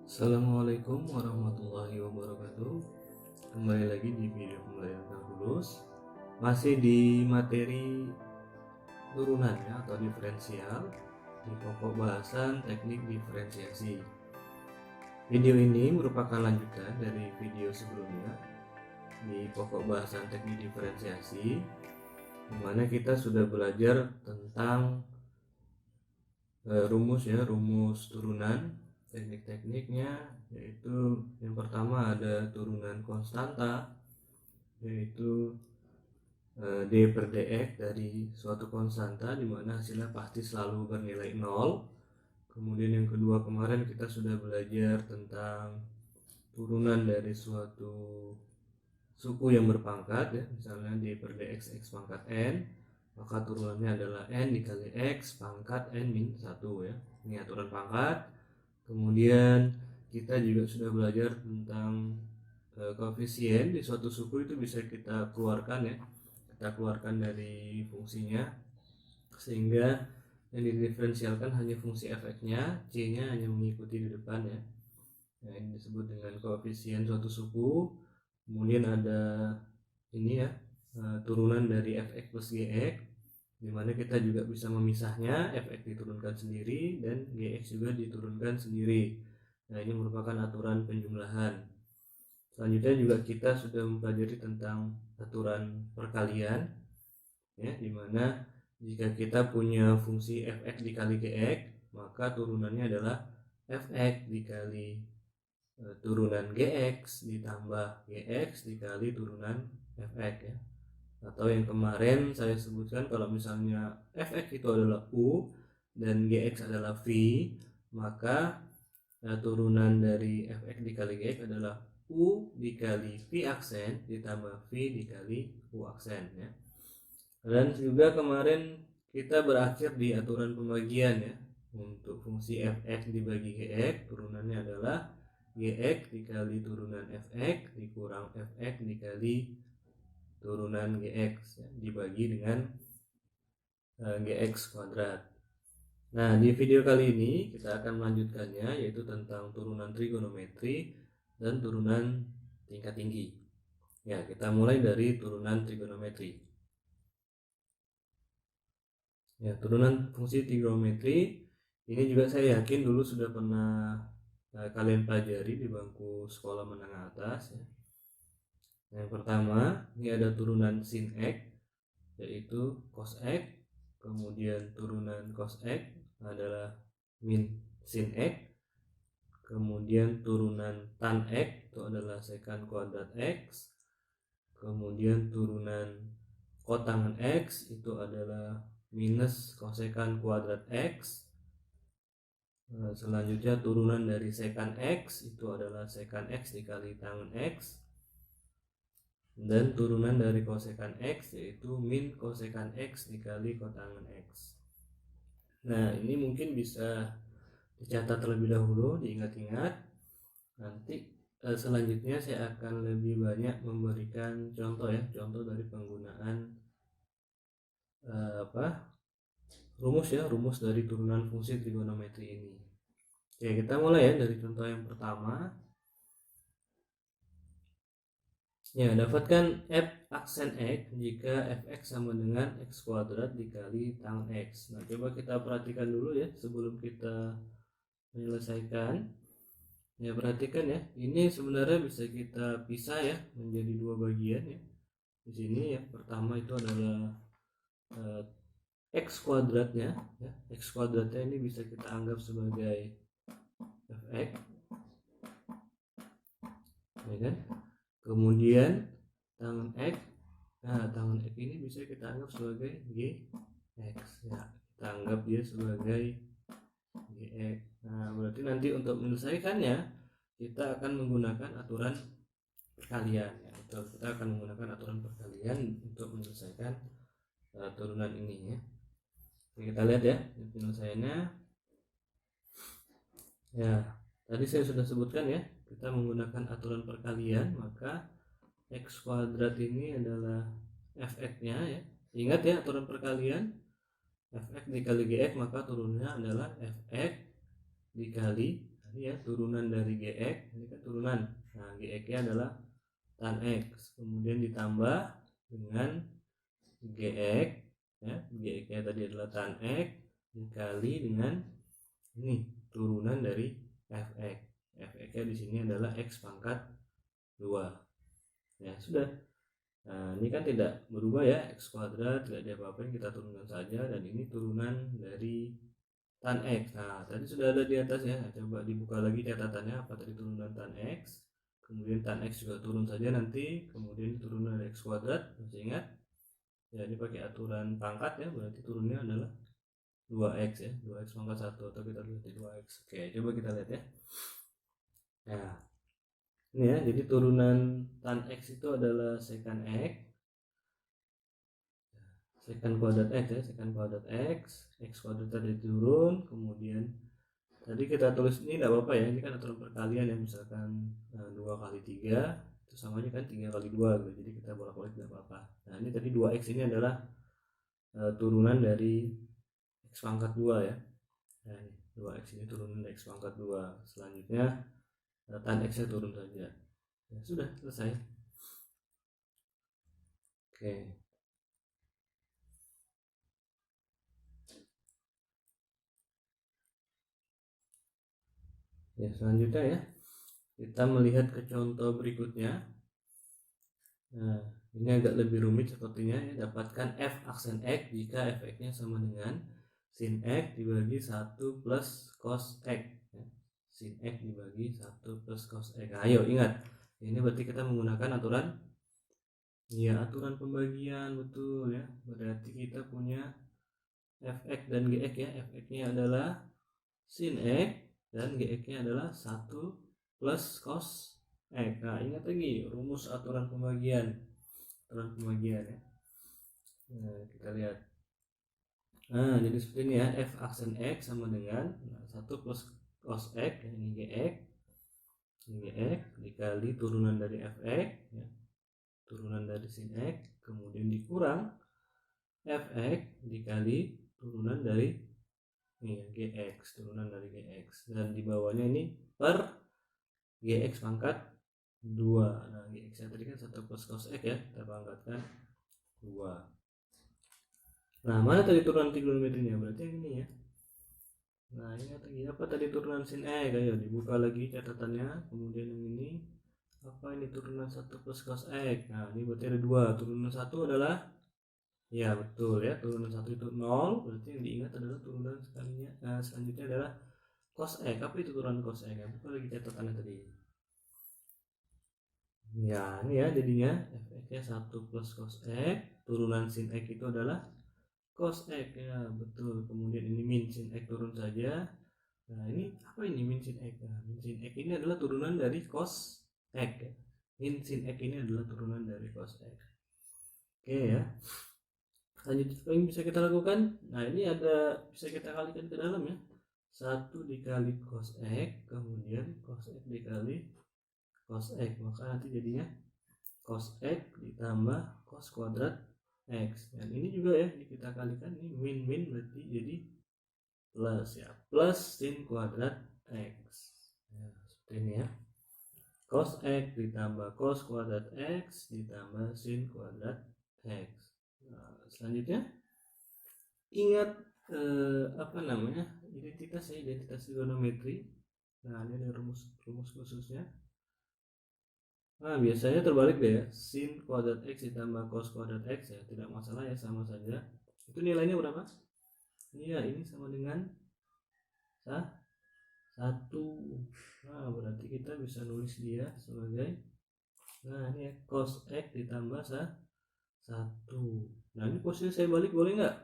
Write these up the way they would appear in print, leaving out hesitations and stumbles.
Assalamualaikum warahmatullahi wabarakatuh. Kembali lagi di video pembelajaran kalkulus, masih di materi turunan ya, atau diferensial di pokok bahasan teknik diferensiasi. Video ini merupakan lanjutan dari video sebelumnya di pokok bahasan teknik diferensiasi, di mana kita sudah belajar tentang rumus turunan. Teknik-tekniknya yaitu yang pertama ada turunan konstanta, yaitu d per dx dari suatu konstanta di mana hasilnya pasti selalu bernilai 0. Kemudian yang kedua, kemarin kita sudah belajar tentang turunan dari suatu suku yang berpangkat ya, misalnya d per dx x pangkat n, maka turunannya adalah n dikali x pangkat n min 1 ya. Ini aturan pangkat. Kemudian kita juga sudah belajar tentang koefisien di suatu suku itu bisa kita keluarkan ya. Kita keluarkan dari fungsinya, sehingga yang didiferensialkan hanya fungsi fx-nya, c-nya hanya mengikuti di depan ya. Nah, ini disebut dengan koefisien suatu suku. Kemudian ada ini ya, turunan dari fx plus gx, dimana kita juga bisa memisahnya, fx diturunkan sendiri dan gx juga diturunkan sendiri. Nah, ini merupakan aturan penjumlahan. Selanjutnya juga kita sudah mempelajari tentang aturan perkalian ya, dimana jika kita punya fungsi fx dikali gx, maka turunannya adalah fx dikali turunan gx ditambah gx dikali turunan fx ya. Atau yang kemarin saya sebutkan, kalau misalnya fx itu adalah u dan gx adalah v, maka turunan dari fx dikali gx adalah u dikali v aksen ditambah v dikali u aksen ya. Dan juga kemarin kita berakhir di aturan pembagian ya. Untuk fungsi fx dibagi gx, turunannya adalah gx dikali turunan fx dikurang fx dikali turunan gx ya, dibagi dengan gx kuadrat. Nah, di video kali ini kita akan melanjutkannya, yaitu tentang turunan trigonometri dan turunan tingkat tinggi. Ya, kita mulai dari turunan trigonometri. Ya, turunan fungsi trigonometri ini juga saya yakin dulu sudah pernah kalian pelajari di bangku sekolah menengah atas ya. Yang pertama, ini ada turunan sin x, yaitu cos x. Kemudian turunan cos x adalah min sin x. Kemudian turunan tan x itu adalah secant kuadrat x. Kemudian turunan kotangan x itu adalah minus kosekant kuadrat x. Selanjutnya turunan dari secant x itu adalah secant x dikali tangen x. Dan turunan dari kosekan x yaitu min kosekan x dikali kotangan x. Nah, ini mungkin bisa dicatat terlebih dahulu, diingat-ingat. Nanti selanjutnya saya akan lebih banyak memberikan contoh ya, contoh dari penggunaan rumus dari turunan fungsi trigonometri ini. Oke, kita mulai ya dari contoh yang pertama. Ya, dapatkan f aksen x jika fx sama dengan x kuadrat dikali tangen x. Nah, coba kita perhatikan dulu ya sebelum kita menyelesaikan. Ya, perhatikan ya, ini sebenarnya bisa kita pisah ya menjadi dua bagian ya. Di sini ya, pertama itu adalah x kuadratnya ya. X kuadratnya ini bisa kita anggap sebagai fx. Ya kan? Kemudian tangen x, nah tangen x ini bisa kita anggap sebagai gx ya, kita anggap dia sebagai gx. Nah, berarti nanti untuk menyelesaikannya kita akan menggunakan aturan perkalian ya. Kita akan menggunakan aturan perkalian untuk menyelesaikan turunan ini ya. Oke, kita lihat ya penyelesaiannya. Ya, tadi saya sudah sebutkan ya, kita menggunakan aturan perkalian, maka x kuadrat ini adalah fx-nya ya. Ingat ya aturan perkalian, fx dikali gx, maka turunnya adalah fx dikali ini ya turunan dari GX, ini kan turunan. Nah, GX-nya adalah tan X, kemudian ditambah dengan GX, ya, GX-nya tadi adalah tan X dikali dengan ini turunan dari Fx. Fx-nya di sini adalah X pangkat 2. Ya, sudah. Nah, ini kan tidak berubah ya, X kuadrat tidak diapa-apain, kita turunkan saja, dan ini turunan dari tan X. Nah, tadi sudah ada di atas ya. Coba dibuka lagi catatannya, apa tadi turunan tan X. Kemudian tan X juga turun saja nanti, kemudian turunan dari X kuadrat, masih ingat? Ya, ini pakai aturan pangkat ya, berarti turunnya adalah 2X ya, 2X pangkat 1, atau kita lihat di 2X. Oke, coba kita lihat ya. Nah, ini ya, jadi turunan tan X itu adalah secant X, secant kuadrat X ya, secant kuadrat X kuadrat tadi turun, kemudian tadi kita tulis ini tidak apa-apa ya, ini kan aturan perkalian ya, misalkan 2 kali 3 itu sama aja kan 3 kali 2 gitu. Jadi kita bolak-balik tidak apa-apa. Nah, ini tadi 2X ini adalah turunan dari X pangkat 2 ya. Nah, ini 2X ini turunan dari X pangkat 2. Selanjutnya tan X nya turun saja. Ya, sudah selesai. Oke. Ya, selanjutnya ya, kita melihat ke contoh berikutnya. Nah, ini agak lebih rumit sepertinya ya. Dapatkan f aksen X jika fx-nya sama dengan sin X dibagi 1 plus cos X ya. Sin X dibagi 1 plus cos X. Nah, ayo ingat, ini berarti kita menggunakan aturan pembagian, betul ya. Berarti kita punya fx dan gx ya. Fx-nya adalah sin X dan gx-nya adalah 1 plus cos X. Nah, ingat lagi rumus aturan pembagian ya. Nah, kita lihat. Nah, jadi seperti ini ya, f aksen X sama dengan 1 plus cos X ya, ini gx dikali turunan dari fx ya, turunan dari sin X, kemudian dikurang fx dikali turunan dari ini ya, gx, turunan dari gx, dan di bawahnya ini per gx pangkat 2. Nah, gx nya tadi kan 1 plus cos X ya, kita pangkatkan 2. Nah, mana tadi turunan trigonometrinya? Berarti yang ini ya. Nah, ini apa tadi turunan sin X? Ayo dibuka lagi catatannya. Kemudian yang ini apa ini turunan 1 plus cos X? Nah, ini berarti ada 2. Turunan 1 adalah ya betul ya, turunan 1 itu 0. Berarti yang diingat adalah turunan sekalinya. Nah, selanjutnya adalah cos X. Apa itu turunan cos X? Buka lagi catatannya tadi. Ya, ini ya jadinya fx-nya 1 plus cos X. Turunan sin X itu adalah cos X ya, betul. Kemudian ini min sin X turun saja. Nah, ini apa ini min sin X? Nah, min sin X ini adalah turunan dari cos X ya. Min sin X ini adalah turunan dari cos X. Oke ya. Lanjut, apa yang bisa kita lakukan? Nah, ini ada bisa kita kalikan ke dalam ya. 1 dikali cos X, kemudian cos X dikali cos X. Maka nanti jadinya cos X ditambah cos kuadrat X. Dan ini juga ya, ini kita kalikan, ini min berarti jadi plus ya, plus sin kuadrat X ya, seperti ini ya, cos X ditambah cos kuadrat X ditambah sin kuadrat X. Nah, selanjutnya ingat apa namanya, identitas trigonometri. Nah, ini ada rumus khususnya. Nah, biasanya terbalik deh ya, sin kuadrat X ditambah cos kuadrat X ya, tidak masalah ya, sama saja. Itu nilainya berapa? Iya, ini sama dengan 1. Nah, berarti kita bisa nulis dia sebagai, nah ini ya, cos X ditambah 1. Nah, ini posisi saya balik boleh nggak?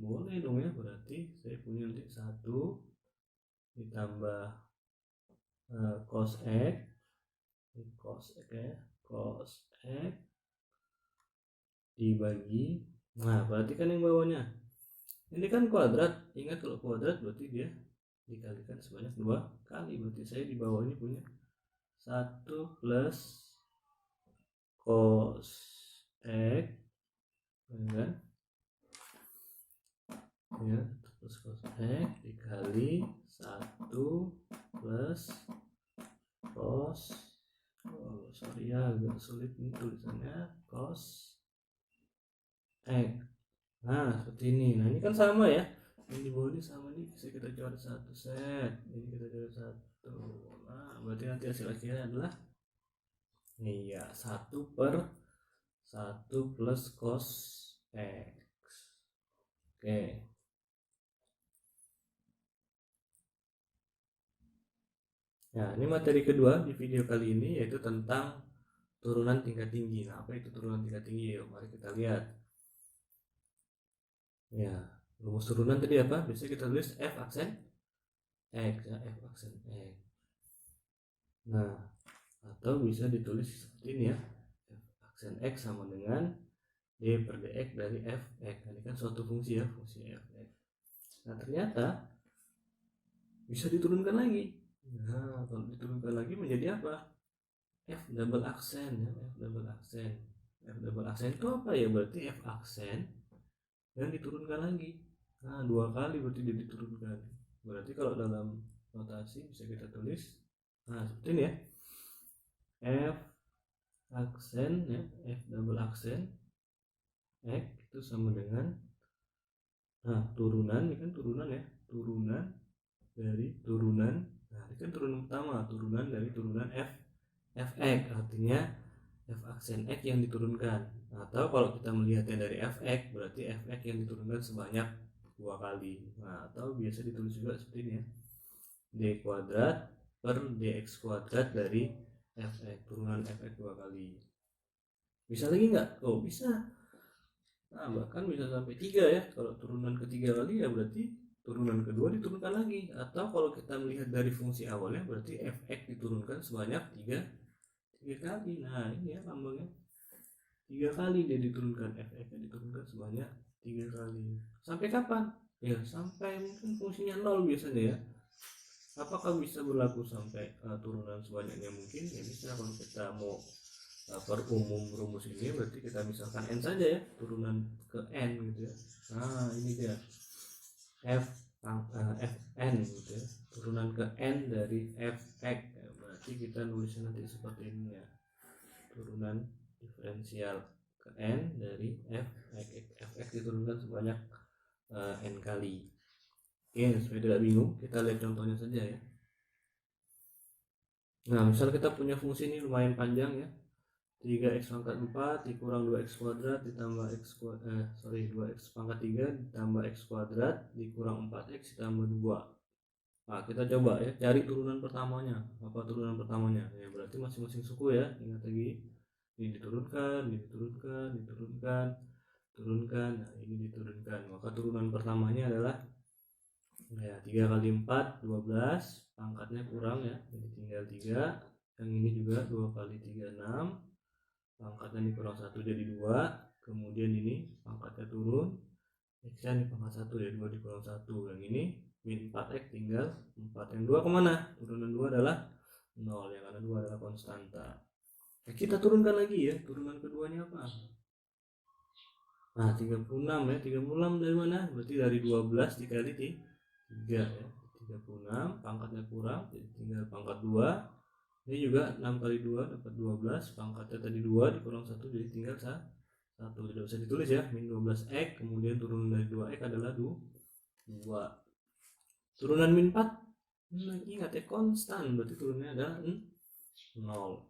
Boleh dong ya, berarti saya punya nanti 1 ditambah cos X ya, cos X dibagi, nah berarti kan yang bawahnya ini kan kuadrat, ingat kalau kuadrat berarti dia dikalikan sebanyak 2 kali, berarti saya di bawah ini punya 1 plus cos X kan ya, plus cos X dikali 1 plus cos, sorry ya agak sulit ini tulisannya, cos X. Nah seperti ini. Nah ini kan sama ya, yang di bawah ini sama nih, bisa kita coret satu set, ini kita coret satu. Nah berarti nanti hasil akhirnya adalah nih ya, 1/1 plus cos X. Oke. Nah ini materi kedua di video kali ini, yaitu tentang turunan tingkat tinggi. Nah apa itu turunan tingkat tinggi? Yuk mari kita lihat. Ya, rumus turunan tadi apa? Biasanya kita tulis f aksen x ya, f aksen x. Nah, atau bisa ditulis seperti ini ya, f aksen x sama dengan d per dx dari f x. Nah, ini kan suatu fungsi ya, fungsi f x. Nah ternyata bisa diturunkan lagi. Nah kalau diturunkan lagi menjadi apa? F double aksen ya, f double aksen. F double aksen itu apa ya? Berarti f aksen yang diturunkan lagi. Nah 2 kali berarti dia diturunkan. Berarti kalau dalam notasi bisa kita tulis, nah seperti ini ya, f aksen ya, f double aksen x itu sama dengan, nah turunan, ini kan turunan ya, turunan dari turunan, nah ini kan turunan pertama, turunan dari turunan fx, artinya f aksen x yang diturunkan. Atau kalau kita melihatnya dari fx, berarti fx yang diturunkan sebanyak 2 kali. Nah atau biasa ditulis juga seperti ini ya, d kuadrat per dx kuadrat dari fx, turunan fx 2 kali. Bisa lagi nggak? Oh bisa. Nah bahkan bisa sampai 3 ya. Kalau turunan ketiga kali ya berarti turunan kedua diturunkan lagi. Atau kalau kita melihat dari fungsi awalnya, berarti fx diturunkan sebanyak 3 kali. Nah ini ya lambangnya 3 kali dia diturunkan, fx diturunkan sebanyak 3 kali. Sampai kapan? Ya sampai mungkin fungsinya 0 biasanya ya. Apakah bisa berlaku sampai turunan sebanyaknya? Mungkin ya bisa. Kalau kita mau per umum rumus ini, berarti kita misalkan n saja ya, turunan ke n gitu ya. Nah ini dia fn gitu ya, turunan ke n dari fx ya, berarti kita nulisnya nanti seperti ini ya, turunan diferensial ke n dari fx diturunkan sebanyak n kali. Oke, supaya tidak bingung, kita lihat contohnya saja ya. Nah misal kita punya fungsi ini lumayan panjang ya, 3x pangkat 4 dikurang 2x kuadrat ditambah 2x pangkat 3 ditambah x kuadrat dikurang 4x ditambah 2. Nah kita coba ya cari turunan pertamanya. Apa turunan pertamanya? Ya berarti masing-masing suku ya, ingat lagi, ini diturunkan, turunkan, nah ini diturunkan. Maka turunan pertamanya adalah ya 3 kali 4 12, pangkatnya kurang ya, jadi tinggal 3. Yang ini juga 2 kali 3 6, pangkatnya dikurang 1 jadi 2. Kemudian ini pangkatnya turun, x-nya ini pangkat 1 ya, 2 dikurang 1. Yang ini min 4x tinggal 4. Yang 2 kemana? Turunan 2 adalah 0 ya, karena 2 adalah konstanta. Nah, kita turunkan lagi ya, turunan keduanya apa? Nah 36 ya, 36 dari mana? Berarti dari 12 dikali 3 ya, 36, pangkatnya kurang jadi tinggal pangkat 2. Ini juga 6 kali 2 dapat 12, pangkatnya tadi 2 dikurang 1 jadi tinggal 1. Tidak usah ditulis ya, min 12x, kemudian turunan dari 2x adalah 2. Turunan min 4, ingat ya konstan, berarti turunnya adalah 0.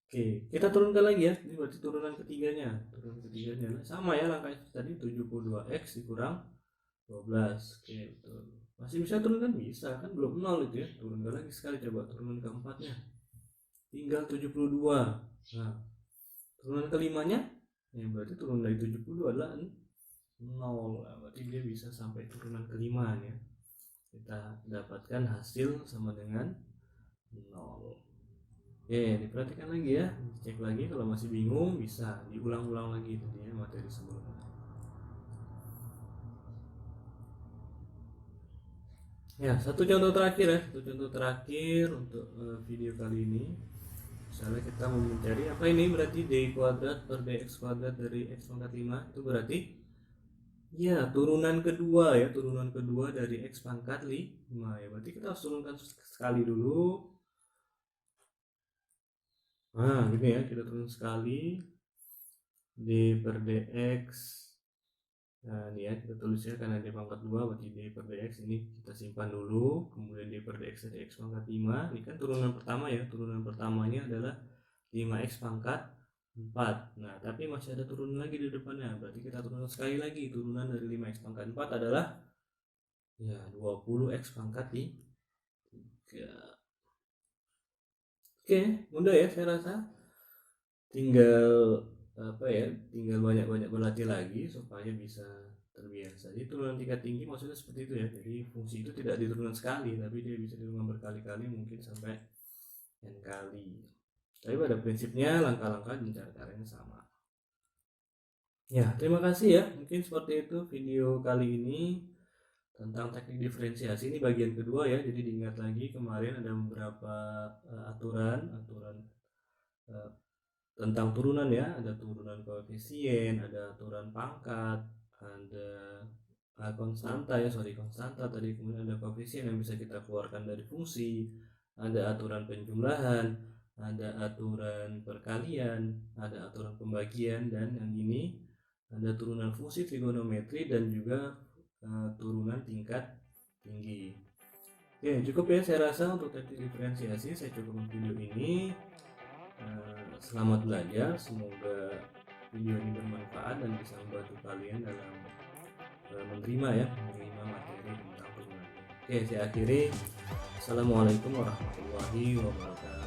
Oke, kita turunkan lagi ya, ini berarti turunan ketiganya. Turunan ketiganya sama ya langkahnya tadi, 72x dikurang 12. Oke, betul. Masih bisa turunkan? Bisa, kan belum 0 itu ya. Turunkan lagi sekali, coba turunan keempatnya. Tinggal 72. Nah, turunan kelimanya, ya berarti turunan dari 72 adalah 0. Nah, berarti dia bisa sampai turunan kelima ya. Kita dapatkan hasil sama dengan 0. Oke, diperhatikan lagi ya. Cek lagi, kalau masih bingung bisa diulang-ulang lagi tadi ya materi sebelumnya. Ya, satu contoh terakhir ya, untuk video kali ini. Misalnya kita mau mencari apa ini, berarti d kuadrat per dx kuadrat dari x pangkat 5 itu berarti Ya, turunan kedua dari X pangkat 5 ya. Berarti kita harus turunkan sekali dulu. Nah, gini ya, kita turun sekali. D per dx. Nah, ini ya, kita tulisnya karena D pangkat 2, berarti D per dx ini kita simpan dulu. Kemudian D per dx dari X pangkat 5. Ini kan turunan pertama ya. Turunan pertamanya adalah 5X pangkat 4. Nah, tapi masih ada turunan lagi di depannya. Berarti kita turunkan sekali lagi. Turunan dari 5X pangkat 4 adalah ya 20X pangkat 3. Oke, mudah ya saya rasa. Tinggal tinggal banyak-banyak berlatih lagi supaya bisa terbiasa. Jadi turunan tingkat tinggi maksudnya seperti itu ya. Jadi fungsi itu tidak diturunkan sekali, tapi dia bisa diturunkan berkali-kali, mungkin sampai n kali. Tapi pada prinsipnya langkah-langkah dan cara-caranya sama. Ya, terima kasih ya. Mungkin seperti itu video kali ini tentang teknik diferensiasi. Ini bagian kedua ya. Jadi diingat lagi, kemarin ada beberapa aturan tentang turunan ya. Ada turunan koefisien, ada aturan pangkat, ada konstanta tadi. Kemudian ada koefisien yang bisa kita keluarkan dari fungsi, ada aturan penjumlahan, ada aturan perkalian, ada aturan pembagian, dan yang ini ada turunan fungsi trigonometri dan juga turunan tingkat tinggi. Oke, cukup ya saya rasa untuk teknik diferensiasi. Saya cukupkan video ini. Selamat belajar, semoga video ini bermanfaat dan bisa membantu kalian dalam menerima materi tentang turunan. Oke, saya akhiri. Assalamualaikum warahmatullahi wabarakatuh.